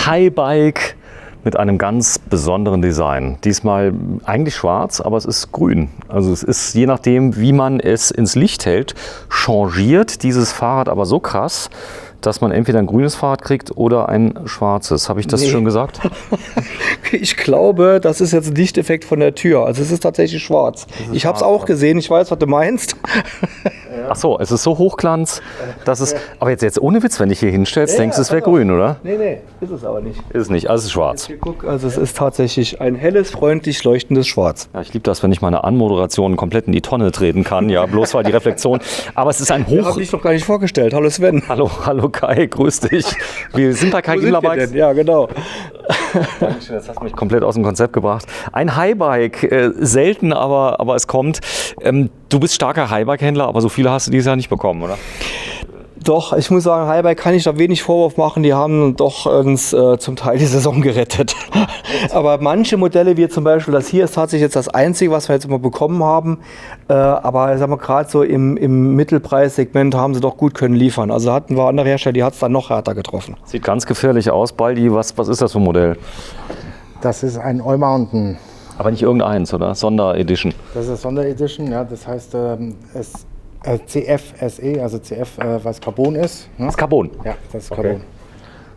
Highbike mit einem ganz besonderen Design. Diesmal eigentlich schwarz, aber es ist grün. Also es ist, je nachdem, wie man es ins Licht hält, changiert dieses Fahrrad aber so krass, dass man entweder ein grünes Fahrrad kriegt oder ein schwarzes. Habe ich das schon gesagt? Ich glaube, das ist jetzt ein Lichteffekt von der Tür. Also es ist tatsächlich schwarz. Ich habe es auch gesehen. Ich weiß, was du meinst. Ach so, es ist so Hochglanz, dass es... Aber jetzt ohne Witz, wenn dich hier hinstellst, denkst du, es wäre grün, oder? Nee, ist es aber nicht. Ist es nicht, also es ist schwarz. Guck, also es ist tatsächlich ein helles, freundlich leuchtendes Schwarz. Ja, ich liebe das, wenn ich meine Anmoderation komplett in die Tonne treten kann. Ja, bloß weil die Reflexion... Aber es ist ein Ich habe dich doch gar nicht vorgestellt. Hallo Sven. Hallo Kai, grüß dich. Wir sind bei Kai Gimmler Bikes. Ja, genau. Dankeschön, jetzt hast du mich komplett aus dem Konzept gebracht. Ein Highbike, selten, aber es kommt. Du bist starker Highbike-Händler, aber so viele hast du dieses Jahr nicht bekommen, oder? Doch, ich muss sagen, Highbike kann ich da wenig Vorwurf machen. Die haben doch uns zum Teil die Saison gerettet. Aber manche Modelle, wie zum Beispiel das hier, ist tatsächlich jetzt das Einzige, was wir jetzt immer bekommen haben. Aber sagen wir gerade so im Mittelpreissegment haben sie doch gut können liefern. Also hatten wir andere Hersteller, die hat es dann noch härter getroffen. Sieht ganz gefährlich aus, Baldi. Was ist das für ein Modell? Das ist ein All-Mountain. Aber nicht irgendeins, oder? Sonderedition. Das ist Sonderedition, ja. Das heißt, CF SE, also CF, was Carbon ist. Ne? Das ist Carbon? Ja, das ist Carbon. Okay.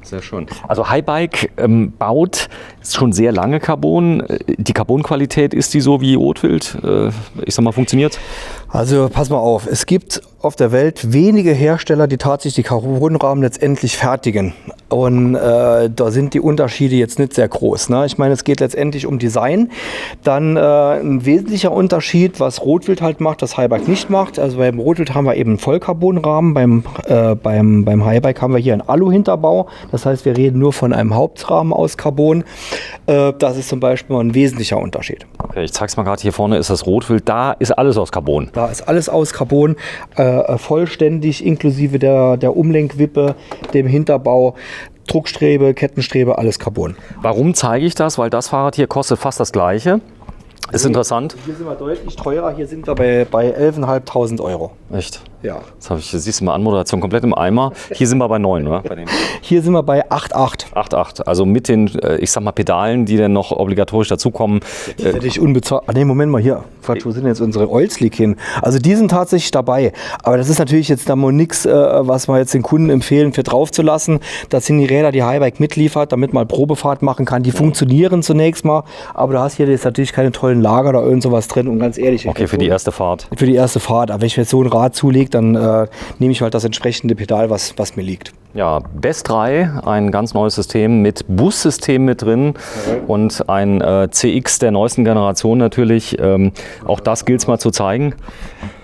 Sehr schön. Also Highbike baut schon sehr lange Carbon. Die Carbonqualität, ist die so wie Rotwild? Ich sag mal, funktioniert? Also pass mal auf, es gibt auf der Welt wenige Hersteller, die tatsächlich die Carbonrahmen letztendlich fertigen. Und da sind die Unterschiede jetzt nicht sehr groß. Ne? Ich meine, es geht letztendlich um Design. Dann ein wesentlicher Unterschied, was Rotwild halt macht, das Highbike nicht macht. Also beim Rotwild haben wir eben einen Vollcarbonrahmen, beim Highbike haben wir hier einen Alu-Hinterbau. Das heißt, wir reden nur von einem Hauptrahmen aus Carbon. Das ist zum Beispiel mal ein wesentlicher Unterschied. Okay, ich zeig's mal gerade, hier vorne ist das Rotwild, da ist alles aus Carbon. Da ist alles aus Carbon, vollständig, inklusive der Umlenkwippe, dem Hinterbau, Druckstrebe, Kettenstrebe, alles Carbon. Warum zeige ich das? Weil das Fahrrad hier kostet fast das Gleiche. Ist interessant. Hier sind wir deutlich teurer, hier sind wir bei 11.500 Euro. Echt? Ja. Jetzt habe ich, siehst du mal, Anmoderation komplett im Eimer. Hier sind wir bei 9, oder? Bei Hier sind wir bei 8,8. 8,8. Also mit den, ich sag mal, Pedalen, die dann noch obligatorisch dazukommen. Die hätte ich unbezahlt. Ne, Moment mal hier. Quatsch, wo sind jetzt unsere Oilslick hin? Also die sind tatsächlich dabei. Aber das ist natürlich jetzt da mal nichts, was wir jetzt den Kunden empfehlen, für drauf zu lassen. Das sind die Räder, die Highbike mitliefert, damit man Probefahrt machen kann. Die funktionieren zunächst mal. Aber du hast hier jetzt natürlich keine tollen Lager oder irgend sowas drin. Und ganz ehrlich. Okay, für die erste Fahrt. Für die erste Fahrt. Aber wenn ich mir jetzt so ein Rad zulege, dann nehme ich halt das entsprechende Pedal, was mir liegt. Ja, Best 3, ein ganz neues System mit Bussystem mit drin und ein CX der neuesten Generation natürlich. Auch das gilt es mal zu zeigen.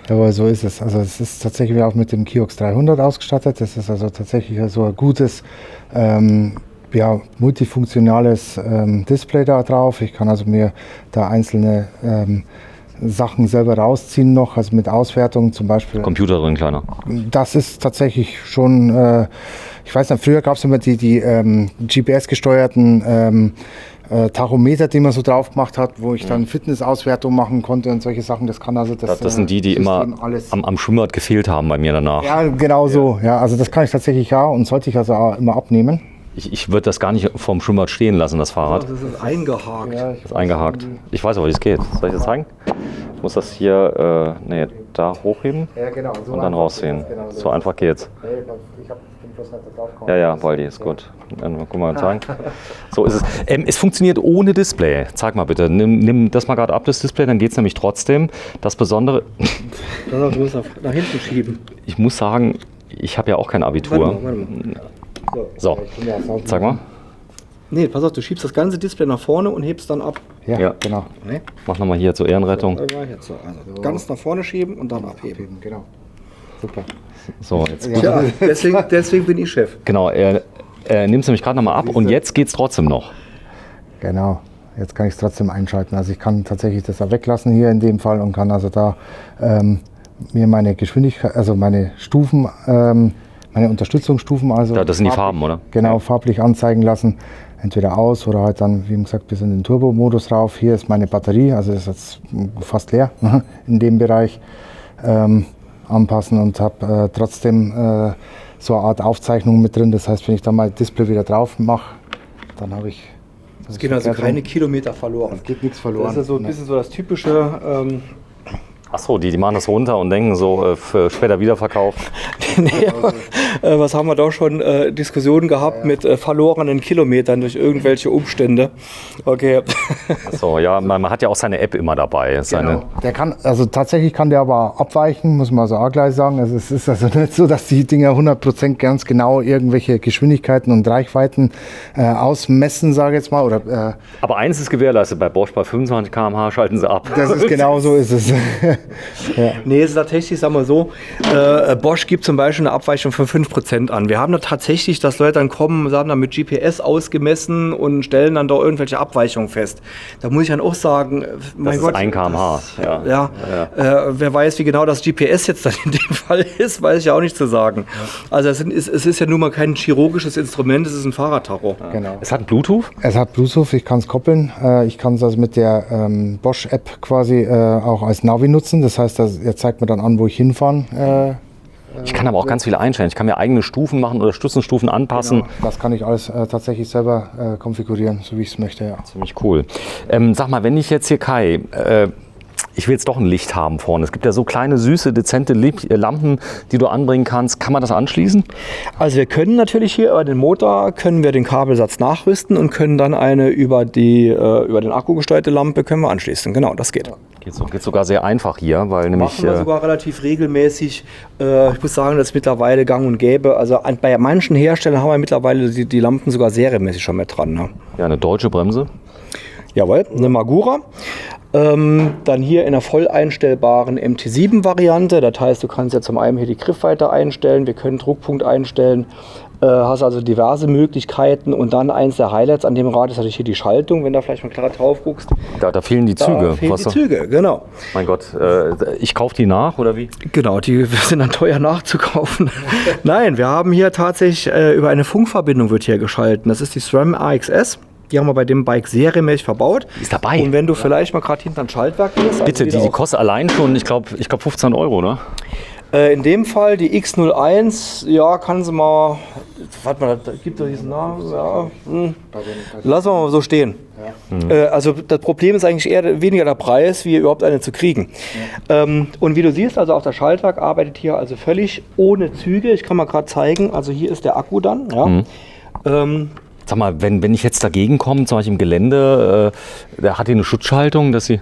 Jawohl, so ist es. Also es ist tatsächlich auch mit dem Kiox 300 ausgestattet. Das ist also tatsächlich so ein gutes, multifunktionales Display da drauf. Ich kann also mir da einzelne Sachen selber rausziehen noch, also mit Auswertung zum Beispiel. Computer drin, kleiner. Das ist tatsächlich schon, ich weiß nicht, früher gab es immer die GPS-gesteuerten Tachometer, die man so drauf gemacht hat, wo ich dann Fitnessauswertung machen konnte und solche Sachen. Das kann also das sind die System immer am Schwimmbad gefehlt haben bei mir danach. Ja, genau so. Ja, also das kann ich tatsächlich ja und sollte ich also auch immer abnehmen. Ich würde das gar nicht vorm Schwimmbad stehen lassen, das Fahrrad. Das ist eingehakt. Ja, Das ist eingehakt. Ich weiß aber, wie es geht. Soll ich das zeigen? Ich muss das hier, da hochheben genau. So und dann rausziehen. Genau, so einfach geht's. Ich habe den bloß nicht da drauf gekommen. Ja, Waldi, ist gut. Dann guck mal zeigen. So ist es. Es funktioniert ohne Display. Zeig mal bitte. Nimm das mal gerade ab, das Display, dann geht es nämlich trotzdem. Das Besondere. Du musst nach hinten schieben. Ich muss sagen, ich habe ja auch kein Abitur. Warte mal. So, zeig mal. Nee, pass auf, du schiebst das ganze Display nach vorne und hebst dann ab. Ja, genau. Nee? Mach nochmal hier zur Ehrenrettung. Jetzt so. Also ganz nach vorne schieben und dann abheben. Genau. Super. So, jetzt Ja, deswegen bin ich Chef. genau, er nimmt es nämlich gerade nochmal ab und jetzt geht es trotzdem noch. Genau. Jetzt kann ich es trotzdem einschalten. Also ich kann tatsächlich das da weglassen hier in dem Fall und kann also da mir meine Geschwindigkeit, also meine Stufen, meine Unterstützungsstufen, also Das sind die Farben, oder? Genau, farblich anzeigen lassen. Entweder aus oder halt dann, wie gesagt, bis in den Turbo-Modus rauf. Hier ist meine Batterie, also ist jetzt fast leer in dem Bereich. Anpassen und habe trotzdem so eine Art Aufzeichnung mit drin. Das heißt, wenn ich dann mal das Display wieder drauf mache, dann habe ich... Es gehen also keine Kilometer verloren. Es geht nichts verloren. Das ist ja so ein bisschen so das typische... Achso, die machen das runter und denken so, für später Wiederverkauf. Nee, was haben wir da schon Diskussionen gehabt mit verlorenen Kilometern durch irgendwelche Umstände. Okay. Achso, ja, man hat ja auch seine App immer dabei. Genau. Der kann, also tatsächlich kann der aber abweichen, muss man so auch gleich sagen. Also es ist also nicht so, dass die Dinger 100% ganz genau irgendwelche Geschwindigkeiten und Reichweiten ausmessen, sage ich jetzt mal. Oder, aber eins ist gewährleistet, bei Bosch bei 25 km/h schalten sie ab. Das ist genau so ist es. Ja. Nee, es ist tatsächlich, sagen wir so, Bosch gibt zum Beispiel eine Abweichung von 5% an. Wir haben da tatsächlich, dass Leute dann kommen und haben dann mit GPS ausgemessen und stellen dann da irgendwelche Abweichungen fest. Da muss ich dann auch sagen, mein das Gott. ist 1 km/h. Ja. Wer weiß, wie genau das GPS jetzt dann in dem Fall ist, weiß ich auch nicht zu sagen. Also es ist ja nun mal kein chirurgisches Instrument, es ist ein Fahrradtacho. Ja. Genau. Es hat Bluetooth? Es hat Bluetooth, ich kann es koppeln. Ich kann es also mit der Bosch-App quasi auch als Navi nutzen. Das heißt, er zeigt mir dann an, wo ich hinfahren. Ich kann aber auch ganz viele einstellen. Ich kann mir eigene Stufen machen oder Stützenstufen anpassen. Genau, das kann ich alles tatsächlich selber konfigurieren, so wie ich es möchte. Ja. Ziemlich cool. Sag mal, wenn ich jetzt hier, Kai, ich will jetzt doch ein Licht haben vorne. Es gibt ja so kleine, süße, dezente Lampen, die du anbringen kannst. Kann man das anschließen? Also wir können natürlich hier über den Motor, können wir den Kabelsatz nachrüsten und können dann eine über den Akku gesteuerte Lampe können wir anschließen. Genau, das geht. Geht sogar sehr einfach hier, weil nämlich... Machen wir sogar relativ regelmäßig. Ich muss sagen, das ist mittlerweile gang und gäbe. Also bei manchen Herstellern haben wir mittlerweile die Lampen sogar serienmäßig schon mit dran. Ne? Ja, eine deutsche Bremse. Jawohl, eine Magura. Dann hier in der voll einstellbaren MT7-Variante. Das heißt, du kannst ja zum einen hier die Griffweite einstellen, wir können Druckpunkt einstellen. Hast also diverse Möglichkeiten und dann eins der Highlights an dem Rad ist natürlich hier die Schaltung, wenn du vielleicht mal klar drauf guckst. Da fehlen die Züge. Da fehlen die Züge, genau. Mein Gott, ich kaufe die nach oder wie? Genau, die sind dann teuer nachzukaufen. Nein, wir haben hier tatsächlich über eine Funkverbindung wird hier geschalten. Das ist die SRAM AXS. Die haben wir bei dem Bike serienmäßig verbaut. Ist dabei. Und wenn du vielleicht mal gerade hinter ein Schaltwerk gehst. Bitte, die kostet allein schon, ich glaube 15 Euro, ne? In dem Fall die X01, ja, kann sie mal, warte mal, da gibt es diesen Namen, ja, lassen wir mal so stehen. Ja. Also das Problem ist eigentlich eher weniger der Preis, wie überhaupt eine zu kriegen. Ja. Und wie du siehst, also auch das Schaltwerk arbeitet hier also völlig ohne Züge. Ich kann mal gerade zeigen, also hier ist der Akku dann. Ja. Sag mal, wenn ich jetzt dagegen komme, zum Beispiel im Gelände, hat die eine Schutzschaltung, dass sie...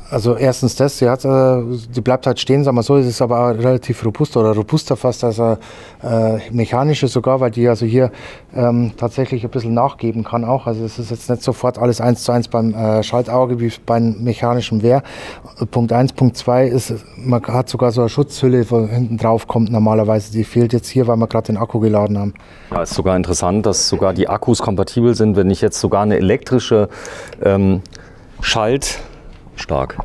Also erstens das, die bleibt halt stehen, sagen wir so, es ist aber auch relativ robust oder robuster fast als mechanische sogar, weil die also hier tatsächlich ein bisschen nachgeben kann auch. Also es ist jetzt nicht sofort alles 1:1 beim Schaltauge, wie es beim mechanischen wäre. Punkt 1, Punkt 2 ist, man hat sogar so eine Schutzhülle, wo hinten drauf kommt normalerweise, die fehlt jetzt hier, weil wir gerade den Akku geladen haben. Ja, ist sogar interessant, dass sogar die Akkus kompatibel sind, wenn ich jetzt sogar eine elektrische Stark.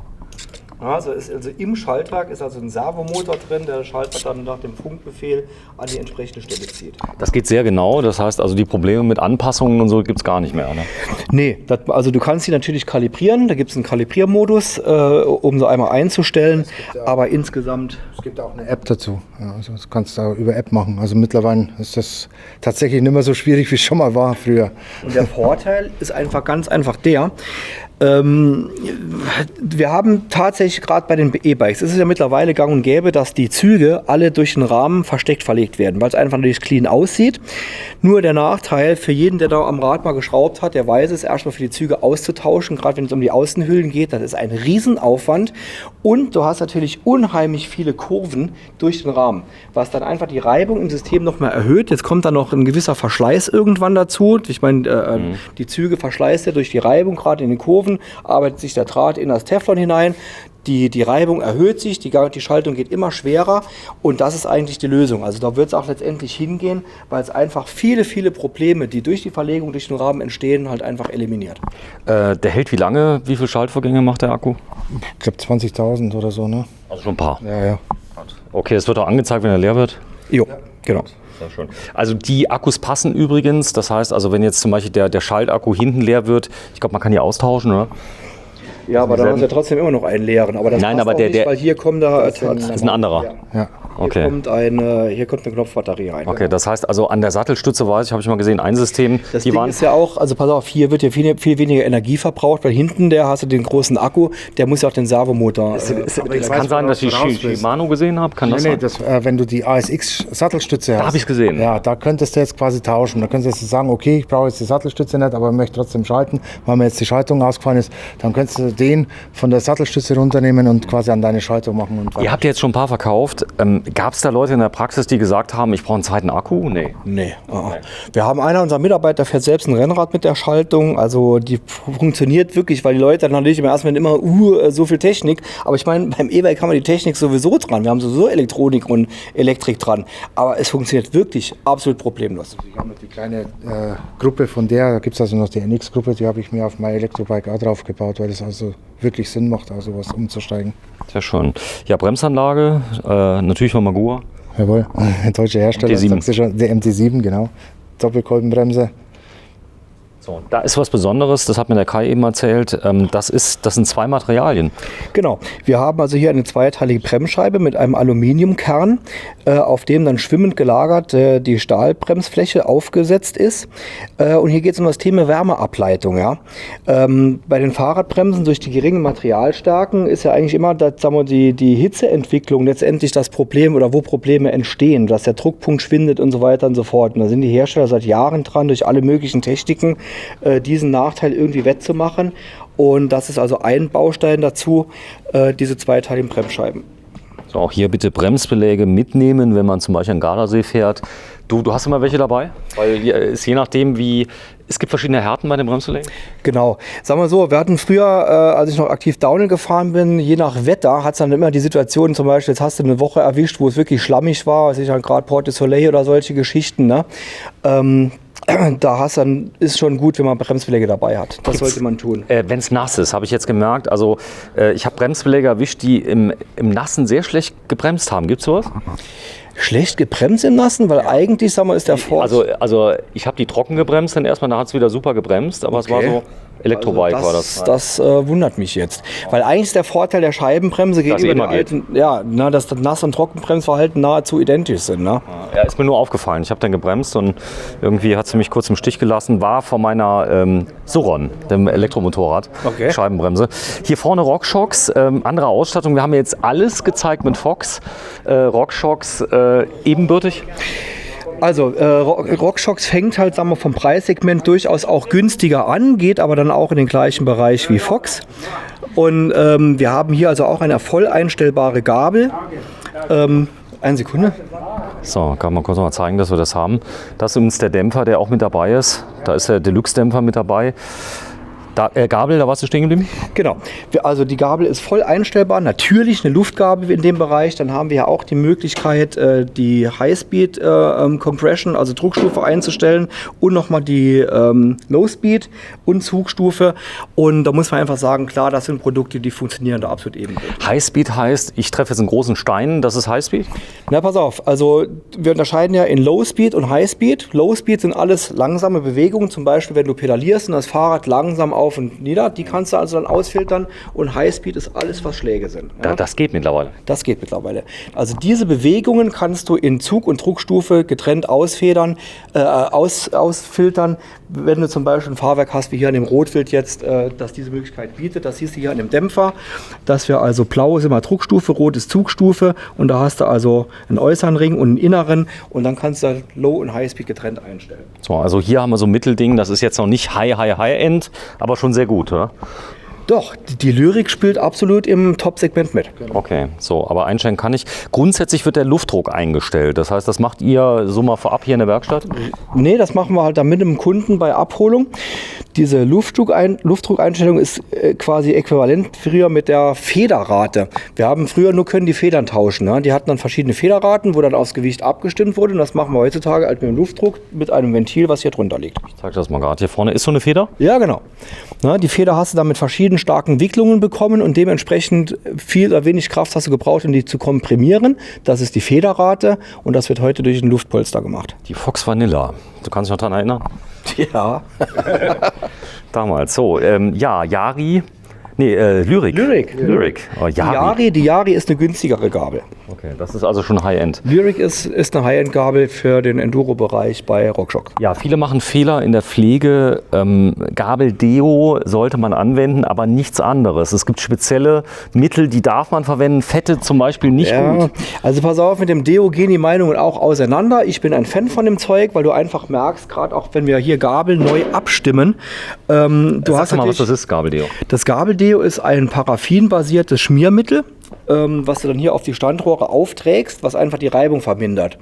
Also im Schaltwerk ist also ein Servomotor drin, der das Schaltwerk dann nach dem Funkbefehl an die entsprechende Stelle zieht. Das geht sehr genau, das heißt also die Probleme mit Anpassungen und so gibt es gar nicht mehr, ne? Nee, also du kannst sie natürlich kalibrieren, da gibt es einen Kalibriermodus, um so einmal einzustellen, aber insgesamt... Es gibt auch eine App dazu, ja, also das kannst du über App machen. Also mittlerweile ist das tatsächlich nicht mehr so schwierig, wie es schon mal war früher. Und der Vorteil ist einfach ganz einfach der, wir haben tatsächlich gerade bei den E-Bikes, es ist ja mittlerweile gang und gäbe, dass die Züge alle durch den Rahmen versteckt verlegt werden, weil es einfach natürlich clean aussieht. Nur der Nachteil für jeden, der da am Rad mal geschraubt hat, der weiß es, erstmal für die Züge auszutauschen, gerade wenn es um die Außenhüllen geht, das ist ein Riesenaufwand und du hast natürlich unheimlich viele Kurven durch den Rahmen, was dann einfach die Reibung im System noch mal erhöht. Jetzt kommt dann noch ein gewisser Verschleiß irgendwann dazu. Ich meine, die Züge verschleißt ja durch die Reibung, gerade in den Kurven, arbeitet sich der Draht in das Teflon hinein, die Reibung erhöht sich, die Schaltung geht immer schwerer und das ist eigentlich die Lösung. Also da wird es auch letztendlich hingehen, weil es einfach viele, viele Probleme, die durch die Verlegung durch den Rahmen entstehen, halt einfach eliminiert. Der hält wie lange? Wie viele Schaltvorgänge macht der Akku? Ich glaube 20.000 oder so, ne? Also schon ein paar. Ja. Okay, es wird auch angezeigt, wenn er leer wird? Jo, genau. Sehr schön. Also die Akkus passen übrigens, das heißt also, wenn jetzt zum Beispiel der Schaltakku hinten leer wird, ich glaube, man kann die austauschen, oder? Ja, aber dann hast du ja trotzdem immer noch einen leeren. Aber das Nein, passt aber auch der- nicht, der- weil hier kommt da Das ist ein anderer. Ja. Okay. Hier kommt eine Knopfbatterie rein. Okay, das heißt also an der Sattelstütze habe ich mal gesehen, ein System, Das die Ding waren. ist ja auch, also pass auf, hier wird ja viel weniger Energie verbraucht, weil hinten hast du den großen Akku, der muss ja auch den Servomotor. Kann sein, dass ich Shimano gesehen habe. Kann das Nee, sein? wenn du die ASX-Sattelstütze hast. hab ich's gesehen. Ja, da könntest du jetzt quasi tauschen. Da könntest du sagen, okay, ich brauche jetzt die Sattelstütze nicht, aber möchte trotzdem schalten, weil mir jetzt die Schaltung ausgefallen ist. Dann könntest du den von der Sattelstütze runternehmen und quasi an deine Schaltung machen. Und Ihr habt ja jetzt schon ein paar verkauft. Gab es da Leute in der Praxis, die gesagt haben, ich brauche einen zweiten Akku? Nee. Nee. Wir haben einer unserer Mitarbeiter, fährt selbst ein Rennrad mit der Schaltung. Also die funktioniert wirklich, weil die Leute dann natürlich im ersten Moment immer so viel Technik. Aber ich meine, beim E-Bike haben wir die Technik sowieso dran. Wir haben sowieso Elektronik und Elektrik dran. Aber es funktioniert wirklich absolut problemlos. ich habe noch die kleine Gruppe von da gibt es also noch die NX-Gruppe, die habe ich mir auf mein Elektrobike auch drauf gebaut, weil das also wirklich Sinn macht, also was umzusteigen. Sehr schön. Ja, Bremsanlage, natürlich von Magura. Jawohl, deutsche Hersteller, MT7. sagst du schon, der MT7, genau. Doppelkolbenbremse. So, da ist was Besonderes, das hat mir der Kai eben erzählt. Das sind zwei Materialien. Genau. Wir haben also hier eine zweiteilige Bremsscheibe mit einem Aluminiumkern, auf dem dann schwimmend gelagert die Stahlbremsfläche aufgesetzt ist. Und hier geht es um das Thema Wärmeableitung. Ja? Bei den Fahrradbremsen durch die geringen Materialstärken ist ja eigentlich immer die Hitzeentwicklung letztendlich das Problem oder wo Probleme entstehen, dass der Druckpunkt schwindet und so weiter und so fort. Und da sind die Hersteller seit Jahren dran, durch alle möglichen Techniken diesen Nachteil irgendwie wettzumachen. Und das ist also ein Baustein dazu, diese zweiteiligen Bremsscheiben. So, auch hier bitte Bremsbeläge mitnehmen, wenn man zum Beispiel an Gardasee fährt. Du hast immer welche dabei? Weil hier ist je nachdem es gibt verschiedene Härten bei den Bremsbelägen. Genau. Sagen wir so, wir hatten früher, als ich noch aktiv Downhill gefahren bin, je nach Wetter hat es dann immer die Situation, zum Beispiel, jetzt hast du eine Woche erwischt, wo es wirklich schlammig war, weiß ich halt gerade Port du Soleil oder solche Geschichten, ne? Da ist schon gut, wenn man Bremsbeläge dabei hat. Das sollte man tun. Wenn es nass ist, habe ich jetzt gemerkt. Also ich habe Bremsbeläge erwischt, die im Nassen sehr schlecht gebremst haben. Gibt es sowas? Schlecht gebremst im Nassen, weil eigentlich, sagen wir, ist der Vorteil. Also ich habe die trocken gebremst, dann erstmal, da hat es wieder super gebremst, aber es war so Elektrobike war das. Das wundert mich jetzt. Weil eigentlich ist der Vorteil der Scheibenbremse gegenüber der alten, dass das Nass- und Trockenbremsverhalten nahezu identisch sind. Ne? Ja, ist mir nur aufgefallen. Ich habe dann gebremst und irgendwie hat sie mich kurz im Stich gelassen. War von meiner Suron, dem Elektromotorrad, Scheibenbremse. Hier vorne RockShox, andere Ausstattung. Wir haben jetzt alles gezeigt mit Fox. RockShox ebenbürtig. Also RockShox fängt halt, sagen wir, vom Preissegment durchaus auch günstiger an, geht aber dann auch in den gleichen Bereich wie Fox. Und wir haben hier also auch eine voll einstellbare Gabel. Eine Sekunde. So, kann man kurz mal zeigen, dass wir das haben. Das ist übrigens der Dämpfer, der auch mit dabei ist. Da ist der Deluxe-Dämpfer mit dabei. Gabel, da warst du stehen geblieben? Genau. Also die Gabel ist voll einstellbar. Natürlich eine Luftgabel in dem Bereich. Dann haben wir ja auch die Möglichkeit, die High-Speed Compression, also Druckstufe einzustellen und nochmal die Low-Speed und Zugstufe. Und da muss man einfach sagen, klar, das sind Produkte, die funktionieren da absolut ebenbürtig. High-Speed heißt, ich treffe jetzt einen großen Stein, das ist High-Speed? Na, pass auf. Also wir unterscheiden ja in Low-Speed und High-Speed. Low-Speed sind alles langsame Bewegungen. Zum Beispiel, wenn du pedalierst und das Fahrrad langsam auf und nieder, die kannst du also dann ausfiltern, und Highspeed ist alles, was Schläge sind. Ja? Das geht mittlerweile. Das geht mittlerweile. Also diese Bewegungen kannst du in Zug- und Druckstufe getrennt ausfiltern, wenn du zum Beispiel ein Fahrwerk hast, wie hier an dem Rotwild jetzt, das diese Möglichkeit bietet. Das siehst du hier an dem Dämpfer, dass wir also blau ist immer Druckstufe, rot ist Zugstufe, und da hast du also einen äußeren Ring und einen inneren, und dann kannst du Low- und Highspeed getrennt einstellen. So, also hier haben wir so ein Mittelding, das ist jetzt noch nicht High-End, aber schon sehr gut, oder? Doch, die Lyrik spielt absolut im Top-Segment mit. Okay, so, aber einstellen kann ich. Grundsätzlich wird der Luftdruck eingestellt. Das heißt, das macht ihr so mal vorab hier in der Werkstatt? Nee, das machen wir halt dann mit dem Kunden bei Abholung. Diese Luftdruckeinstellung ist quasi äquivalent früher mit der Federrate. Wir haben früher nur können die Federn tauschen. Ne? Die hatten dann verschiedene Federraten, wo dann aufs Gewicht abgestimmt wurde. Und das machen wir heutzutage halt mit dem Luftdruck mit einem Ventil, was hier drunter liegt. Ich zeige das mal gerade. Hier vorne ist so eine Feder? Ja, genau. Na, die Feder hast du dann mit verschiedenen starken Wicklungen bekommen, und dementsprechend viel oder wenig Kraft hast du gebraucht, um die zu komprimieren. Das ist die Federrate, und das wird heute durch ein Luftpolster gemacht. Die Fox Vanilla. Du kannst dich noch daran erinnern? Ja. Damals. So, Yari. Nee, Lyrik. Lyrik. Oh, Yari. Die Yari ist eine günstigere Gabel. Okay, das ist also schon High-End. Lyrik ist eine High-End-Gabel für den Enduro-Bereich bei RockShox. Ja, viele machen Fehler in der Pflege. Gabeldeo sollte man anwenden, aber nichts anderes. Es gibt spezielle Mittel, die darf man verwenden. Fette zum Beispiel nicht gut. Also pass auf, mit dem Deo gehen die Meinungen auch auseinander. Ich bin ein Fan von dem Zeug, weil du einfach merkst, gerade auch wenn wir hier Gabel neu abstimmen. Du hast mal, was das ist, Gabeldeo. Das Gabeldeo ist ein paraffinbasiertes Schmiermittel, was du dann hier auf die Standrohre aufträgst, was einfach die Reibung vermindert.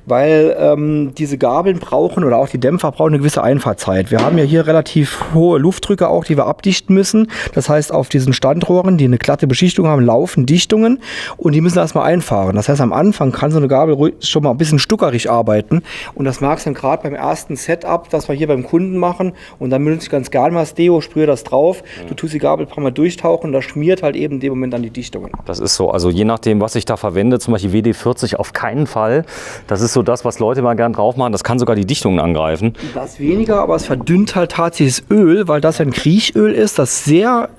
Weil diese Gabeln brauchen oder auch die Dämpfer brauchen eine gewisse Einfahrzeit. Wir haben ja hier relativ hohe Luftdrücke auch, die wir abdichten müssen. Das heißt, auf diesen Standrohren, die eine glatte Beschichtung haben, laufen Dichtungen und die müssen erstmal einfahren. Das heißt, am Anfang kann so eine Gabel ruhig schon mal ein bisschen stuckerig arbeiten und das merkst du dann gerade beim ersten Setup, das wir hier beim Kunden machen und dann benutze ich ganz gerne mal das Deo, sprühe das drauf, du tust die Gabel ein paar Mal durchtauchen und das schmiert halt eben in dem Moment dann die Dichtungen. Das ist so, also je nachdem, was ich da verwende, zum Beispiel WD-40 auf keinen Fall. Das ist so das, was Leute mal gern drauf machen. Das kann sogar die Dichtungen angreifen. Das weniger, aber es verdünnt halt tatsächlich das Öl, weil das ein Kriechöl ist, das sehr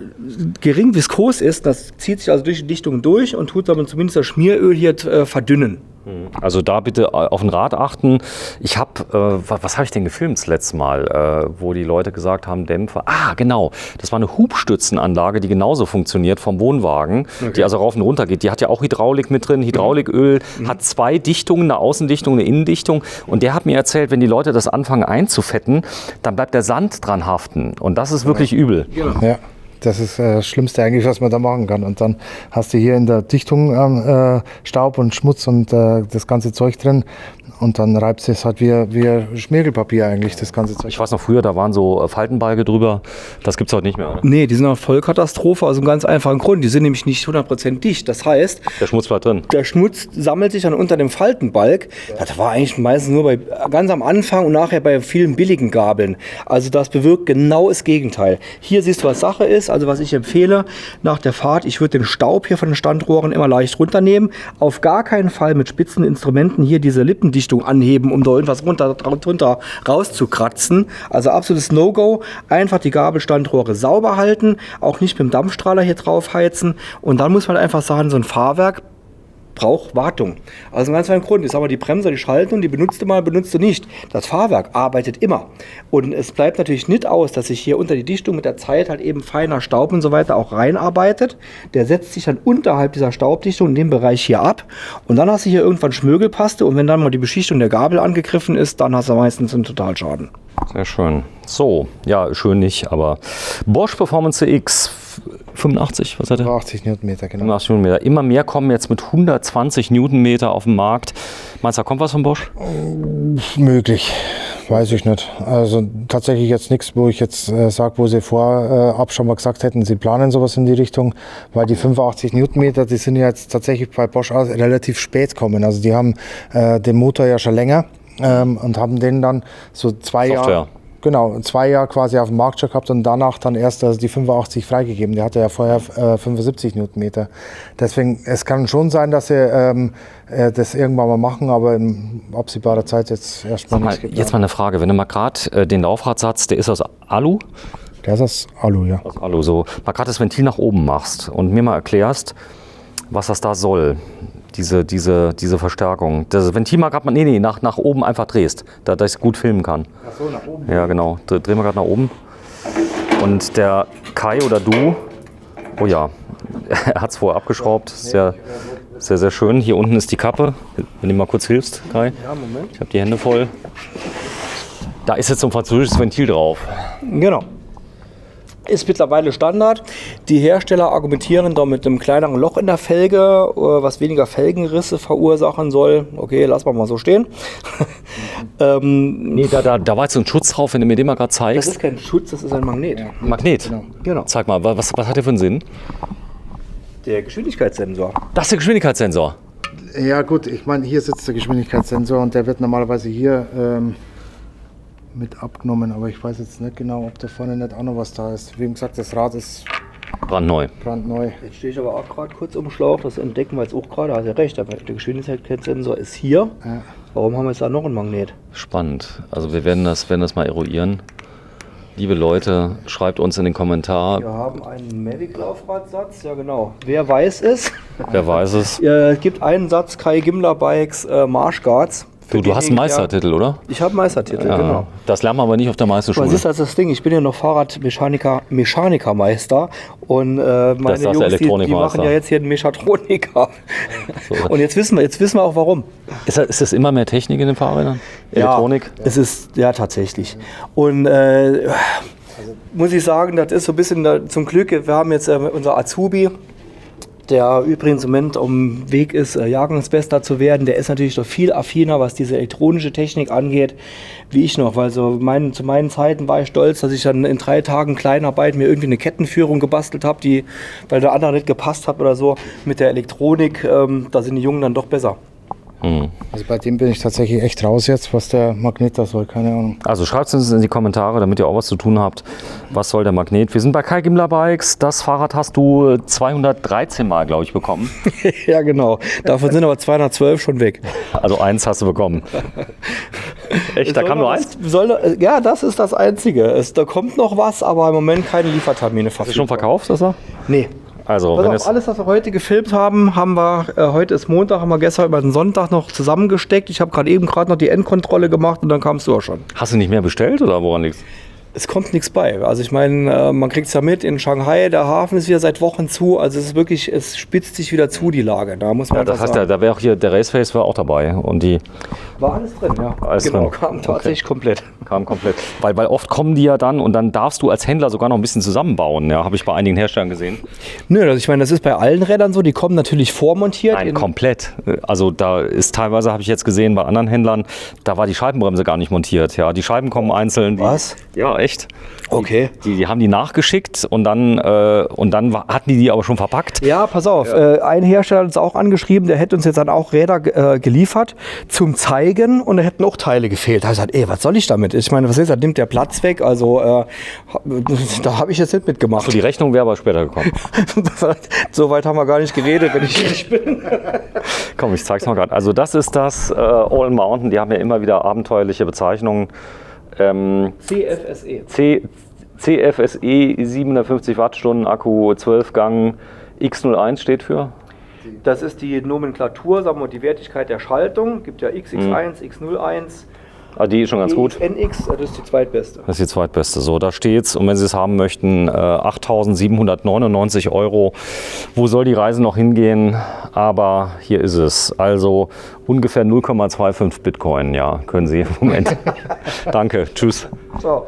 gering viskos ist. Das zieht sich also durch die Dichtungen durch und tut dann zumindest das Schmieröl hier verdünnen. Also da bitte auf den Rat achten. Ich habe, was habe ich denn gefilmt das letzte Mal, wo die Leute gesagt haben, Dämpfer. Ah, genau. Das war eine Hubstützenanlage, die genauso funktioniert vom Wohnwagen, die also rauf und runter geht. Die hat ja auch Hydraulik mit drin. Hydrauliköl hat zwei Dichtungen, eine Außendichtung, eine Innendichtung. Und der hat mir erzählt, wenn die Leute das anfangen einzufetten, dann bleibt der Sand dran haften. Und das ist wirklich übel. Genau. Ja. Das ist das Schlimmste eigentlich, was man da machen kann. Und dann hast du hier in der Dichtung Staub und Schmutz und das ganze Zeug drin. Und dann reibst du es halt wie Schmirgelpapier eigentlich, das ganze Zeug. Ich weiß noch früher, da waren so Faltenbalge drüber. Das gibt es heute nicht mehr, oder? Nee, die sind auch Vollkatastrophe, aus einem ganz einfachen Grund. Die sind nämlich nicht 100% dicht. Das heißt, Der Schmutz bleibt drin. der Schmutz sammelt sich dann unter dem Faltenbalg. Das war eigentlich meistens nur ganz am Anfang und nachher bei vielen billigen Gabeln. Also das bewirkt genau das Gegenteil. Hier siehst du, was Sache ist. Also was ich empfehle nach der Fahrt, ich würde den Staub hier von den Standrohren immer leicht runternehmen. Auf gar keinen Fall mit spitzen Instrumenten hier diese Lippendichtung anheben, um da irgendwas drunter rauszukratzen. Also absolutes No-Go. Einfach die Gabelstandrohre sauber halten, auch nicht mit dem Dampfstrahler hier drauf heizen. Und dann muss man einfach sagen, so ein Fahrwerk braucht Wartung. Also ein ganz einfacher Grund. Ich sage mal, die Bremse, die Schaltung, die benutzt du mal, benutzt du nicht. Das Fahrwerk arbeitet immer. Und es bleibt natürlich nicht aus, dass sich hier unter die Dichtung mit der Zeit halt eben feiner Staub und so weiter auch reinarbeitet. Der setzt sich dann unterhalb dieser Staubdichtung in dem Bereich hier ab. Und dann hast du hier irgendwann Schmirgelpaste. Und wenn dann mal die Beschichtung der Gabel angegriffen ist, dann hast du meistens einen Totalschaden. Sehr schön. So, ja, schön nicht, aber Bosch Performance CX 85, was hat er? 80 Newtonmeter, genau. 85 Newtonmeter. Immer mehr kommen jetzt mit 120 Newtonmeter auf den Markt. Meinst du, da kommt was von Bosch? Möglich, weiß ich nicht. Also tatsächlich jetzt nichts, wo ich jetzt sage, wo sie vorab schon mal gesagt hätten, sie planen sowas in die Richtung, weil die 85 Newtonmeter, die sind ja jetzt tatsächlich bei Bosch relativ spät kommen. Also die haben den Motor ja schon länger und haben den dann so 2 Jahre... Genau, 2 Jahre quasi auf dem Markt schon gehabt und danach dann erst die 85 freigegeben. Der hatte ja vorher 75 Newtonmeter. Deswegen, es kann schon sein, dass sie das irgendwann mal machen, aber in absehbarer Zeit jetzt erstmal nicht geplant. Jetzt mal eine Frage, wenn du mal gerade den Laufradsatz, der ist aus Alu? Der ist aus Alu, ja. Aus Alu, so. Mal gerade das Ventil nach oben machst und mir mal erklärst, was das da soll. Diese Verstärkung. Das Ventil mal gerade mal, nach oben einfach drehst, dass ich es gut filmen kann. Ach so, nach oben. Ja, genau. Drehen wir gerade nach oben. Und der Kai oder du, oh ja, er hat es vorher abgeschraubt. Sehr, sehr, sehr schön. Hier unten ist die Kappe. Wenn du mal kurz hilfst, Kai. Ja, Moment. Ich habe die Hände voll. Da ist jetzt so ein französisches Ventil drauf. Genau. Ist mittlerweile Standard. Die Hersteller argumentieren da mit einem kleineren Loch in der Felge, was weniger Felgenrisse verursachen soll. Okay, lassen wir mal so stehen. Nee, da war jetzt so ein Schutz drauf, wenn du mir den mal gerade Das zeigst. ist kein Schutz, das ist ein Magnet. Ja. Magnet. Genau. Zeig mal, was hat der für einen Sinn? Der Geschwindigkeitssensor. Das ist der Geschwindigkeitssensor. Ja gut, ich meine, hier sitzt der Geschwindigkeitssensor und der wird normalerweise hier mit abgenommen, aber ich weiß jetzt nicht genau, ob da vorne nicht auch noch was da ist. Wie gesagt, das Rad ist Brandneu. brandneu. Jetzt stehe ich aber auch gerade kurz um Schlauch, das entdecken wir jetzt auch gerade, hast ja recht, aber der Geschwindigkeitssensor ist hier. Ja. Warum haben wir jetzt da noch ein Magnet? Spannend. Also wir werden das mal eruieren. Liebe Leute, schreibt uns in den Kommentar. Wir haben einen Mavic-Laufradsatz, ja genau. Wer weiß es? Wer weiß es? Es gibt einen Satz, Kai Gimbler Bikes Marsh Guards. Du hast einen Meistertitel, oder? Ich habe einen Meistertitel, Ja, genau. das lernen wir aber nicht auf der Meisterschule. Was ist das Ding? Ich bin ja noch Mechanikermeister und meine Das ist der Jungs, die Elektronikmeister. machen ja jetzt hier einen Mechatroniker. So. Und jetzt wissen wir auch warum. Ist das immer mehr Technik in den Fahrrädern? Elektronik? Ja, es ist, ja tatsächlich. Und muss ich sagen, das ist so ein bisschen zum Glück, wir haben jetzt unser Azubi, der übrigens im Moment auf dem Weg ist, Jahrgangsbester zu werden. Der ist natürlich doch viel affiner, was diese elektronische Technik angeht, wie ich noch. Weil so zu meinen Zeiten war ich stolz, dass ich dann in 3 Tagen Kleinarbeit mir irgendwie eine Kettenführung gebastelt habe, weil der andere nicht gepasst hat oder so. Mit der Elektronik, da sind die Jungen dann doch besser. Also bei dem bin ich tatsächlich echt raus jetzt, was der Magnet da soll, keine Ahnung. Also schreibt es uns in die Kommentare, damit ihr auch was zu tun habt. Was soll der Magnet? Wir sind bei Kai Gimbler Bikes. Das Fahrrad hast du 213 Mal, glaube ich, bekommen. Ja, genau. Davon sind aber 212 schon weg. Also eins hast du bekommen. Echt, da kam nur eins? Ja, das ist das Einzige. Da kommt noch was, aber im Moment keine Liefertermine verfügbar. Ist schon verkauft, das da? Nee. Also, Pass wenn auf, es alles, was wir heute gefilmt haben, haben wir, heute ist Montag, haben wir gestern über den Sonntag noch zusammengesteckt. Ich habe gerade noch die Endkontrolle gemacht und dann kamst du auch schon. Hast du nicht mehr bestellt oder woran liegt's? Es kommt nichts bei. Also ich meine, man kriegt es ja mit in Shanghai, der Hafen ist wieder seit Wochen zu. Also es ist wirklich, es spitzt sich wieder zu, die Lage. Da muss man Ja, das einfach heißt, sagen. da wäre auch hier, der Raceface war auch dabei und die War alles drin, ja. Alles genau, drin. kam tatsächlich komplett. kam komplett. Weil oft kommen die ja dann und dann darfst du als Händler sogar noch ein bisschen zusammenbauen. Ja, habe ich bei einigen Herstellern gesehen. Nö, also ich meine, das ist bei allen Rädern so, die kommen natürlich vormontiert. Nein, komplett. Also da ist teilweise, habe ich jetzt gesehen, bei anderen Händlern, da war die Scheibenbremse gar nicht montiert. Ja, die Scheiben kommen einzeln. Was? Ja, echt. Okay. Die haben die nachgeschickt und dann hatten die aber schon verpackt. Ja, pass auf. Ein Hersteller hat uns auch angeschrieben, der hätte uns jetzt dann auch Räder geliefert zum Zeigen und da hätten auch Teile gefehlt. Da habe ich gesagt, was soll ich damit? Ich meine, was ist das? Nimmt der Platz weg? Also da habe ich jetzt nicht mitgemacht. So, die Rechnung wäre aber später gekommen. So weit haben wir gar nicht geredet, wenn ich ehrlich bin. Komm, ich zeig's mal gerade. Also das ist das All Mountain. Die haben ja immer wieder abenteuerliche Bezeichnungen. CFSE. CFSE 750 Wattstunden Akku, 12 Gang, X01 steht für. Das ist die Nomenklatur, sagen wir mal, die Wertigkeit der Schaltung. Gibt ja XX1, X01. Ah, die ist schon ganz gut. NX, das ist die zweitbeste. Das ist die zweitbeste. So, da steht's. Und wenn Sie es haben möchten, 8.799 €. Wo soll die Reise noch hingehen? Aber hier ist es. Also ungefähr 0,25 Bitcoin. Ja, können Sie im Moment. Danke. Tschüss. So.